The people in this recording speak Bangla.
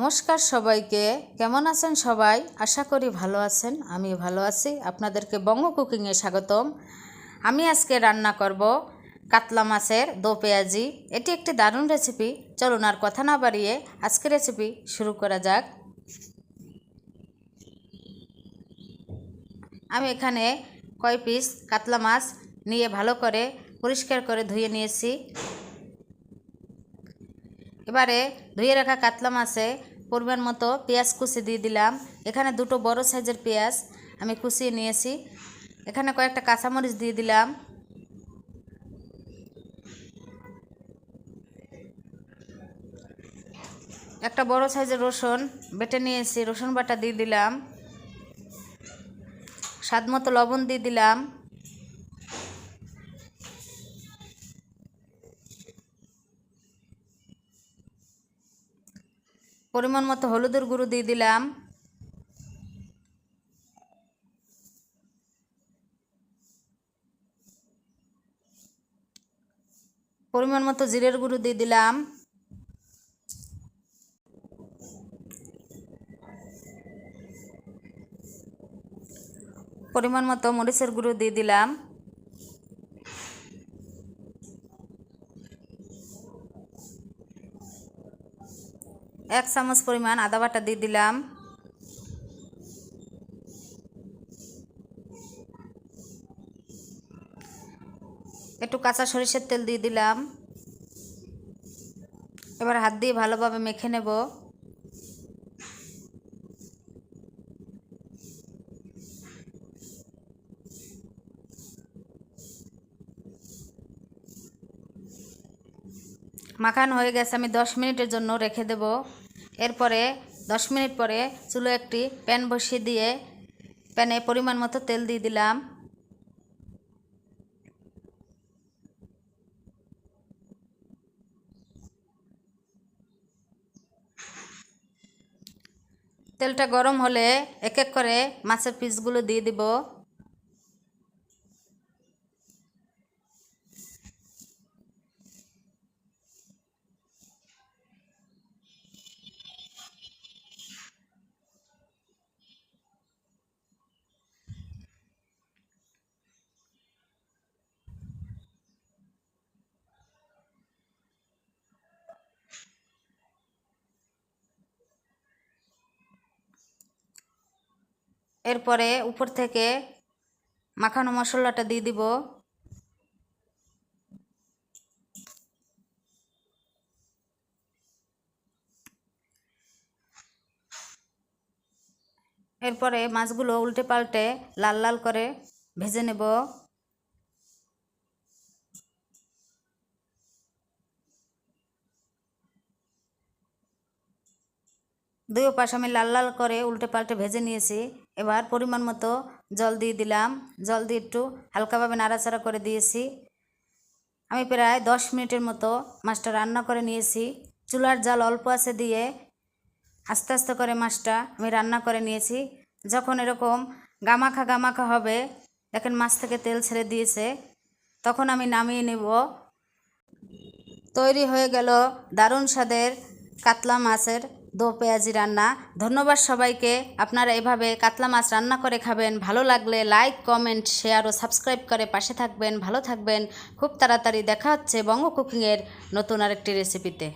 নমস্কার সবাইকে। কেমন আছেন সবাই? আশা করি ভালো আছেন। আমি ভালো আছি। আপনাদেরকে বঙ্গ কুকিংয়ে স্বাগতম। আমি আজকে রান্না করব কাতলা মাছের দো পেঁয়াজি। এটি একটি দারুণ রেসিপি। চলুন আর কথা না বাড়িয়ে আজকের রেসিপি শুরু করা যাক। আমি এখানে কয় পিস কাতলা মাছ নিয়ে ভালো করে পরিষ্কার করে ধুয়ে নিয়েছি। এবারে ধুয়ে রাখা কাতলা মাছে পরিমাণ মতো পেঁয়াজ কুচি দিয়ে দিলাম। এখানে দুটো বড় সাইজের পেঁয়াজ আমি কুচিয়ে নিয়েছি। এখানে কয়েকটা কাঁচামরিচ দিয়ে দিলাম। একটা বড় সাইজের রসুন বেটে নিয়েছি, রসুন বাটা দিয়ে দিলাম। স্বাদ মতো লবণ দিয়ে দিলাম। পরিমাণ মতো হলুদের গুঁড়ো দিয়ে দিলাম। পরিমাণ মতো জিরের গুঁড়ো দিয়ে দিলাম। পরিমাণ মতো মরিচের গুঁড়ো দিয়ে দিলাম। এক চামচ পরিমাণ আদা বাটা দিয়ে দিলাম। একটু কাঁচা সরিষার তেল দিয়ে দিলাম। এবার হাত দিয়ে ভালোভাবে মেখে নেব। মাখানো হয়ে গেছে, আমি 10 মিনিটের জন্য রেখে দেব। এরপরে 10 মিনিট পরে চুলো একটি প্যান বসিয়ে দিয়ে প্যানে পরিমাণ মতো তেল দিয়ে দিলাম। তেলটা গরম হলে এক এক করে মাছের পিসগুলো দিয়ে দিব। এরপরে উপর থেকে মাখানো মশলাটা দিয়ে দিব। এরপরে মাছগুলো উল্টে পাল্টে লাল লাল করে ভেজে নেব। দুই পাশ আমি লাল লাল করে উল্টে পাল্টে ভেজে নিয়েছি। এবার পরিমাণ মতো জল দিয়ে দিলাম। জল দিয়ে একটু হালকাভাবে নাড়াচাড়া করে দিয়েছি। আমি প্রায় 10 মিনিটের মতো মাছটা রান্না করে নিয়েছি। চুলার জাল অল্প আছে দিয়ে আস্তে আস্তে করে মাছটা আমি রান্না করে নিয়েছি। যখন এরকম গামাখা গামাখা হবে, দেখেন মাছ থেকে তেল ছেড়ে দিয়েছে, তখন আমি নামিয়ে নেব। তৈরি হয়ে গেল দারুণ স্বাদের কাতলা মাছের দো পেঁয়াজি রান্না। ধন্যবাদ সবাইকে। আপনারা এভাবে কাতলা মাছ রান্না করে খাবেন। ভালো লাগলে লাইক, কমেন্ট, শেয়ার ও সাবস্ক্রাইব করে পাশে থাকবেন। ভালো থাকবেন। খুব তাড়াতাড়ি দেখা হচ্ছে বঙ্গ কুকিংয়ের নতুন আরেকটি রেসিপিতে।